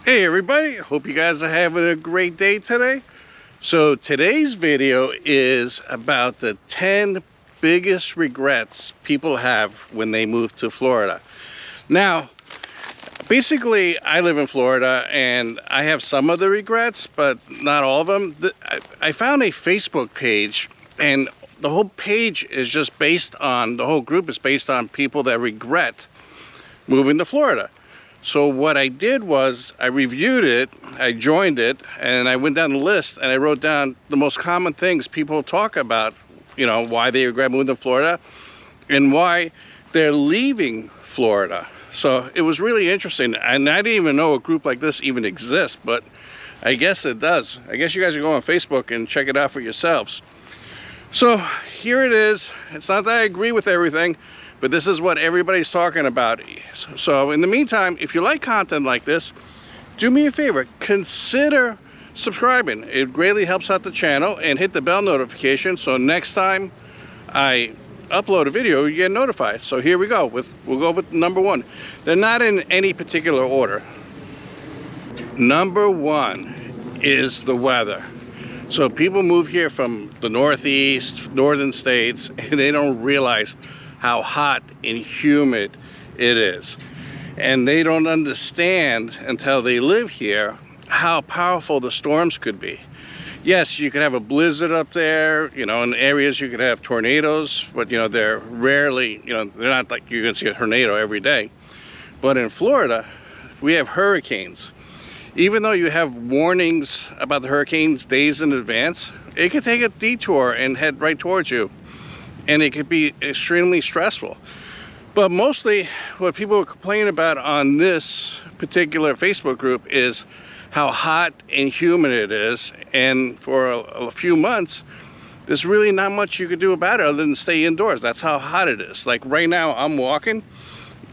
Hey everybody, hope you guys are having a great day today. So today's video is about the 10 biggest regrets people have when they move to Florida. Now, basically I live in Florida and I have some of the regrets, but not all of them. I found a Facebook page, and the whole page is just based on, the whole group is based on people that regret moving to Florida. So what I did was I reviewed it, I joined it, and I went down the list and I wrote down the most common things people talk about, you know, why they regret moving to Florida and why they're leaving Florida. So it was really interesting, and I didn't even know a group like this even exists, but I guess it does. I guess you guys can go on Facebook and check it out for yourselves. So here it is. It's not that I agree with everything, but this is what everybody's talking about. So in the meantime, if you like content like this, do me a favor, consider subscribing. It greatly helps out the channel, and hit the bell notification so next time I upload a video you get notified. So here we go, we'll go with number one. They're not in any particular order. Number one is the weather. So people move here from the Northeast, northern states, and they don't realize how hot and humid it is, and they don't understand until they live here how powerful the storms could be. Yes, you could have a blizzard up there, you know, in areas you could have tornadoes, but you know, they're rarely, you know, they're not like you're gonna see a tornado every day. But in Florida, we have hurricanes. Even though you have warnings about the hurricanes days in advance, it could take a detour and head right towards you, and it could be extremely stressful. But mostly what people are complaining about on this particular Facebook group is how hot and humid it is, and for a few months there's really not much you could do about it other than stay indoors. That's how hot it is. Like right now I'm walking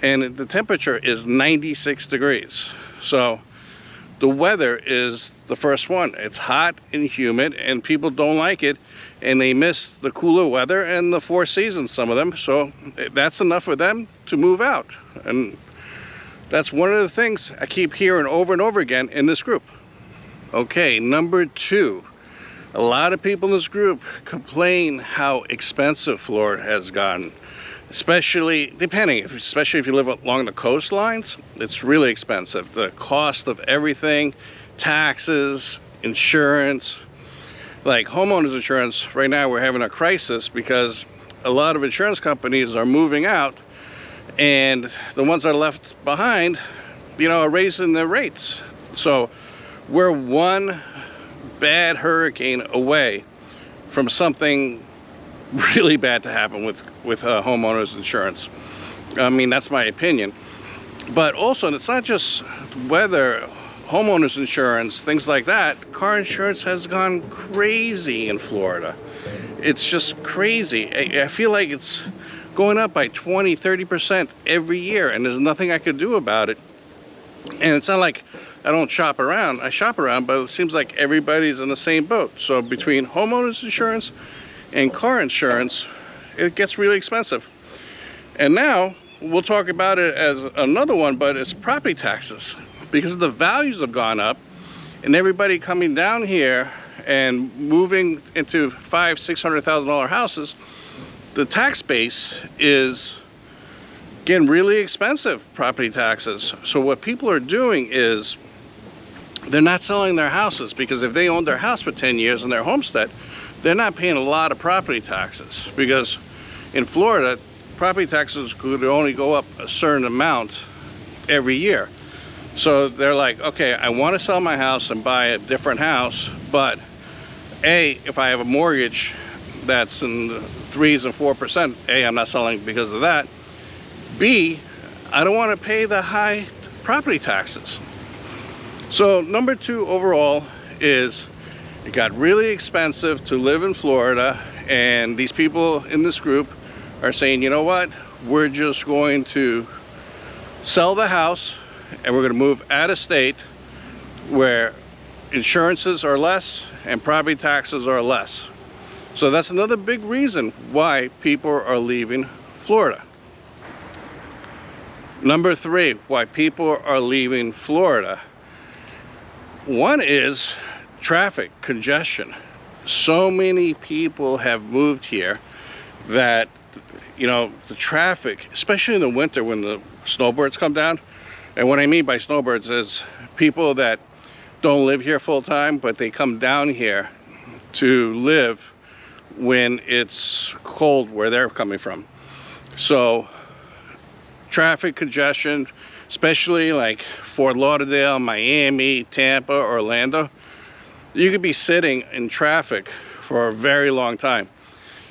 and the temperature is 96 degrees. So the weather is the first one. It's hot and humid, and people don't like it, and they miss the cooler weather and the four seasons, some of them. So that's enough for them to move out. And that's one of the things I keep hearing over and over again in this group. Okay, number two. A lot of people in this group complain how expensive Florida has gotten. Especially if you live along the coastlines, it's really expensive. The cost of everything, taxes, insurance, like homeowners insurance. Right now we're having a crisis because a lot of insurance companies are moving out, and the ones that are left behind, you know, are raising their rates. So we're one bad hurricane away from something really bad to happen with homeowners insurance. I mean, that's my opinion. But also, it's not just weather, homeowners insurance, things like that. Car insurance has gone crazy in Florida. It's just crazy. I feel like it's going up by 20-30% every year, and there's nothing I could do about it. And it's not like I don't shop around. I shop around, but it seems like everybody's in the same boat. So between homeowners insurance and car insurance, it gets really expensive. And now we'll talk about it as another one, but it's property taxes, because the values have gone up, and everybody coming down here and moving into $500,000-600,000 houses, the tax base is getting really expensive, property taxes. So what people are doing is they're not selling their houses, because if they owned their house for 10 years in their homestead, they're not paying a lot of property taxes, because in Florida, property taxes could only go up a certain amount every year. So they're like, okay, I want to sell my house and buy a different house, but A, if I have a mortgage that's in the 3s and 4%, A, I'm not selling because of that. B, I don't want to pay the high property taxes. So number two overall is it got really expensive to live in Florida, and these people in this group are saying, you know what, we're just going to sell the house and we're going to move out of state where insurances are less and property taxes are less. So that's another big reason why people are leaving Florida. Number three, why people are leaving Florida One is traffic congestion. So many people have moved here that, you know, the traffic, especially in the winter when the snowbirds come down. And what I mean by snowbirds is people that don't live here full time, but they come down here to live when it's cold where they're coming from. So traffic congestion, especially like Fort Lauderdale, Miami, Tampa, Orlando, you could be sitting in traffic for a very long time.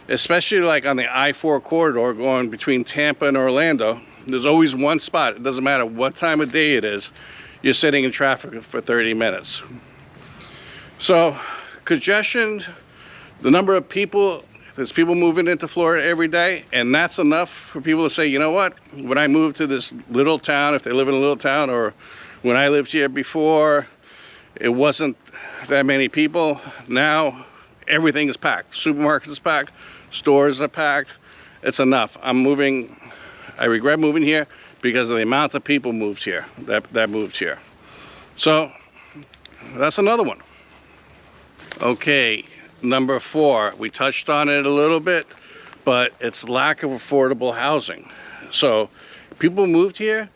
Especially like on the I-4 corridor going between Tampa and Orlando, there's always one spot. It doesn't matter what time of day it is, you're sitting in traffic for 30 minutes. So congestion, the number of people, there's people moving into Florida every day, and that's enough for people to say, you know what, when I moved to this little town, if they live in a little town, or when I lived here before, it wasn't that many people. Now everything is packed. Supermarkets is packed, stores are packed. It's enough. I'm moving. I regret moving here because of the amount of people moved here, that moved here. So that's another one. Okay, number 4, we touched on it a little bit, but it's lack of affordable housing. So people moved here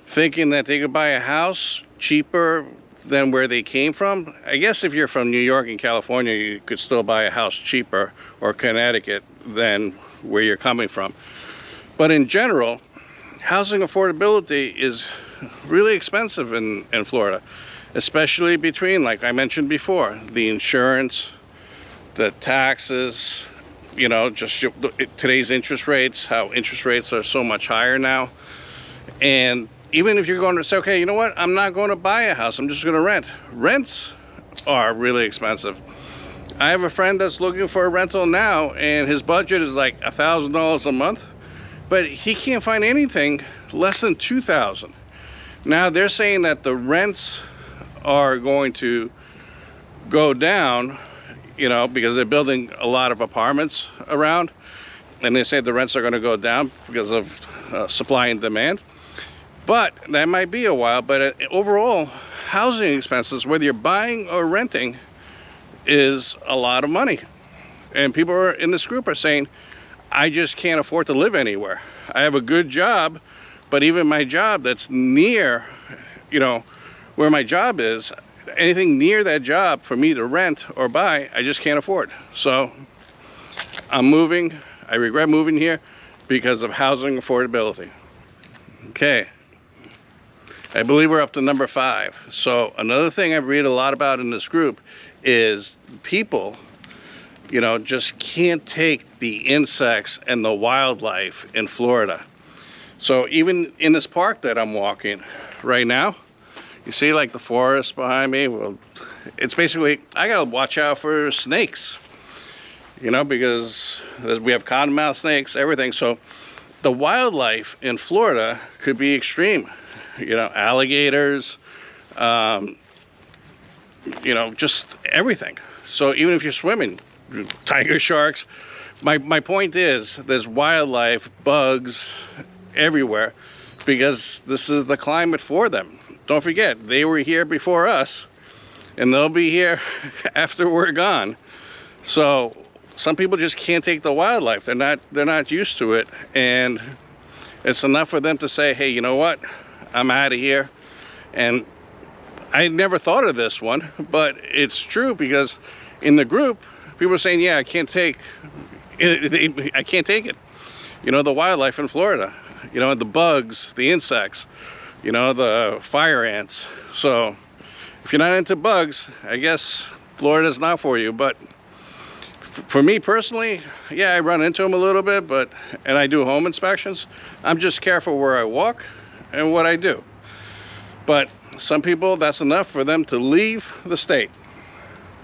thinking that they could buy a house cheaper than where they came from. I guess if you're from New York and California, you could still buy a house cheaper, or Connecticut, than where you're coming from. But in general, housing affordability is really expensive in Florida, especially between, like I mentioned before, the insurance, the taxes, you know, just today's interest rates, how interest rates are so much higher now. And even if you're going to say, okay, you know what, I'm not going to buy a house, I'm just going to rent. Rents are really expensive. I have a friend that's looking for a rental now, and his budget is like $1,000 a month, but he can't find anything less than $2,000. Now they're saying that the rents are going to go down, you know, because they're building a lot of apartments around, and they say the rents are going to go down because of supply and demand. But that might be a while. But overall, housing expenses, whether you're buying or renting, is a lot of money. And people are in this group are saying, I just can't afford to live anywhere. I have a good job, but even my job that's near, you know, where my job is, anything near that job for me to rent or buy, I just can't afford. So I'm moving. I regret moving here because of housing affordability. Okay, I believe we're up to number 5. So another thing I read a lot about in this group is people, you know, just can't take the insects and the wildlife in Florida. So even in this park that I'm walking right now, you see like the forest behind me? Well, it's basically, I gotta watch out for snakes, you know, because we have cottonmouth snakes, everything. So the wildlife in Florida could be extreme, you know, alligators, you know, just everything. So even if you're swimming, tiger sharks, my point is there's wildlife, bugs everywhere, because this is the climate for them. Don't forget, they were here before us, and they'll be here after we're gone. So some people just can't take the wildlife. They're not used to it, and it's enough for them to say, hey, you know what, I'm out of here. And I never thought of this one, but it's true, because in the group, people are saying, yeah, I can't take it. I can't take it. You know, the wildlife in Florida, you know, the bugs, the insects, you know, the fire ants. So if you're not into bugs, I guess Florida's not for you. But for me personally, yeah, I run into them a little bit, and I do home inspections. I'm just careful where I walk and what I do. But some people, that's enough for them to leave the state.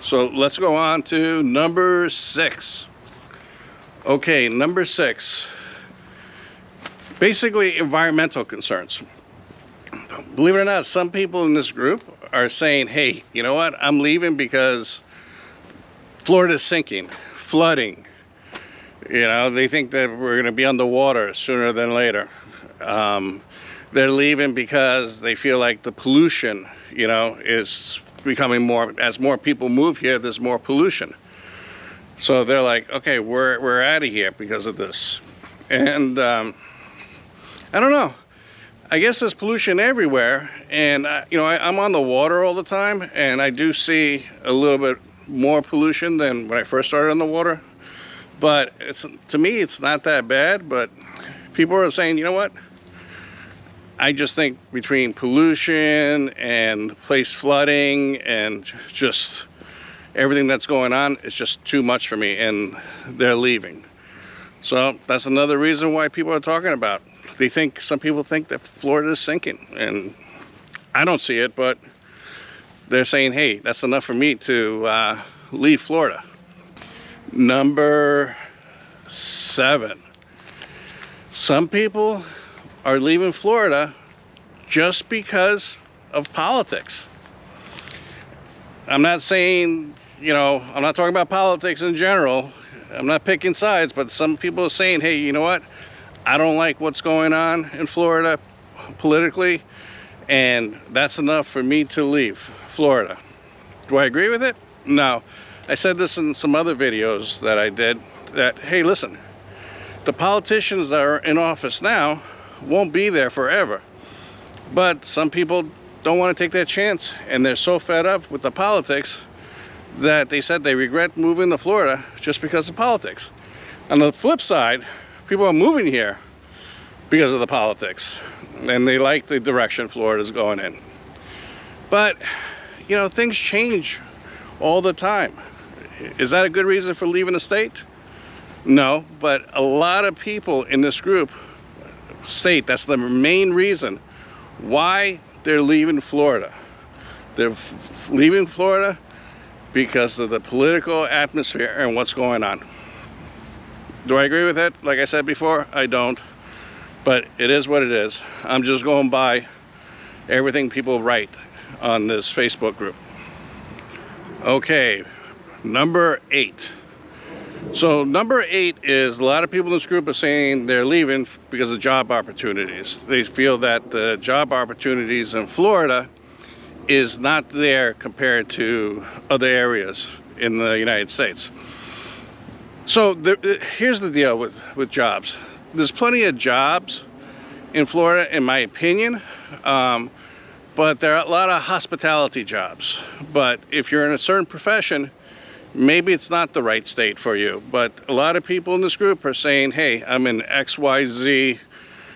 So let's go on to number 6. Okay, number 6. Basically, environmental concerns. Believe it or not, some people in this group are saying, hey, you know what, I'm leaving because Florida's sinking, flooding. You know, they think that we're going to be underwater sooner than later. They're leaving because they feel like the pollution, you know, is becoming more, as more people move here, there's more pollution. So they're like, okay, we're out of here because of this. And I don't know. I guess there's pollution everywhere, and you know, I'm on the water all the time, and I do see a little bit more pollution than when I first started on the water. But to me, it's not that bad. But people are saying, you know what? I just think between pollution and place flooding and just everything that's going on, it's just too much for me, and they're leaving. So that's another reason why people are talking about. Some people think that Florida is sinking, and I don't see it, but they're saying, hey, that's enough for me to leave Florida. Number 7. Some people are leaving Florida just because of politics. I'm not saying, you know, I'm not talking about politics in general. I'm not picking sides, but some people are saying, hey, you know what? I don't like what's going on in Florida politically, and that's enough for me to leave Florida. Do I agree with it? No. I said this in some other videos that I did, that, hey, listen, the politicians that are in office now won't be there forever. But some people don't want to take that chance, and they're so fed up with the politics that they said they regret moving to Florida just because of politics. On the flip side, people are moving here because of the politics, and they like the direction Florida's going in. But, you know, things change all the time. Is that a good reason for leaving the state? No, but a lot of people in this group state that's the main reason why they're leaving Florida. They're leaving Florida because of the political atmosphere and what's going on. Do I agree with it? Like I said before, I don't. But it is what it is. I'm just going by everything people write on this Facebook group. Okay, number 8. So number 8 is a lot of people in this group are saying they're leaving because of job opportunities. They feel that the job opportunities in Florida is not there compared to other areas in the United States. So here's the deal with jobs. There's plenty of jobs in Florida, in my opinion, but there are a lot of hospitality jobs. But if you're in a certain profession, maybe it's not the right state for you. But a lot of people in this group are saying, hey, I'm in XYZ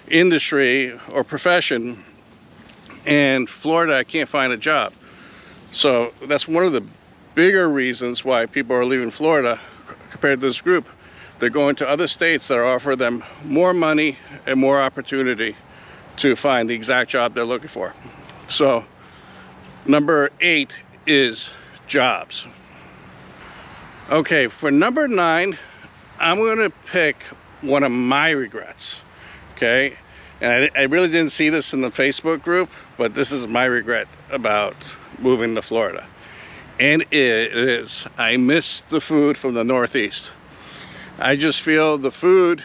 industry or profession, and Florida, I can't find a job. So that's one of the bigger reasons why people are leaving Florida compared to this group. They're going to other states that offer them more money and more opportunity to find the exact job they're looking for. So number 8 is jobs. Okay, for number 9, I'm going to pick one of my regrets. Okay, and I really didn't see this in the Facebook group, but this is my regret about moving to Florida. And it is, I miss the food from the Northeast. I just feel the food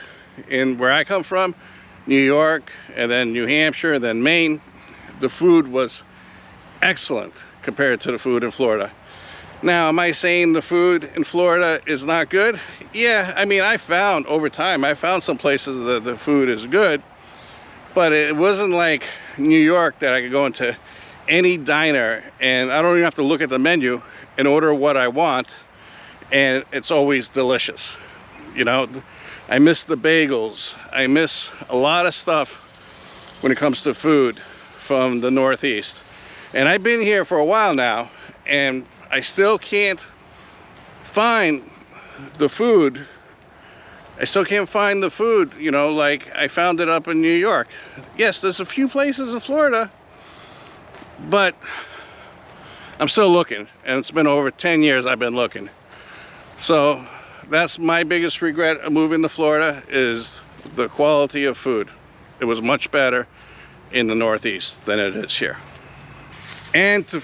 in where I come from, New York, and then New Hampshire, and then Maine, the food was excellent compared to the food in Florida. Now, am I saying the food in Florida is not good? Yeah, I mean, over time, I found some places that the food is good, but it wasn't like New York that I could go into any diner and I don't even have to look at the menu and order what I want, and it's always delicious. You know, I miss the bagels. I miss a lot of stuff when it comes to food from the Northeast. And I've been here for a while now, and I still can't find the food. You know, like I found it up in New York. Yes, there's a few places in Florida, but I'm still looking, and it's been over 10 years I've been looking. So that's my biggest regret of moving to Florida, is the quality of food. It was much better in the Northeast than it is here. And to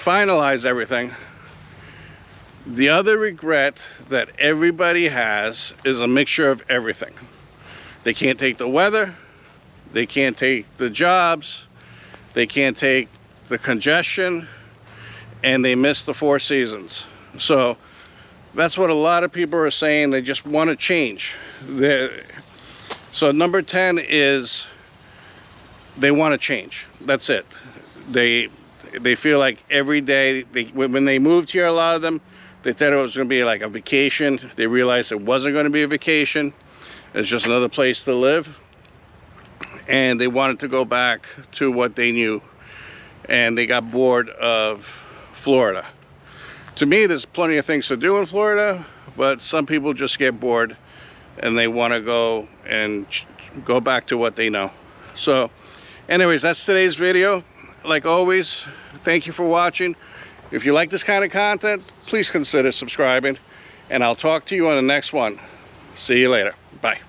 finalize everything, the other regret that everybody has is a mixture of everything. They can't take the weather, they can't take the jobs, they can't take the congestion, and they miss the 4 seasons. So that's what a lot of people are saying. They just want to change. So number 10 is they want to change. That's it. They feel like every day, when they moved here, a lot of them, they thought it was going to be like a vacation. They realized it wasn't going to be a vacation. It's just another place to live. And they wanted to go back to what they knew. And they got bored of Florida. To me, there's plenty of things to do in Florida, but some people just get bored and they want to go and go back to what they know. So anyways, that's today's video. Like always, thank you for watching. If you like this kind of content, please consider subscribing, and I'll talk to you on the next one. See you later. Bye.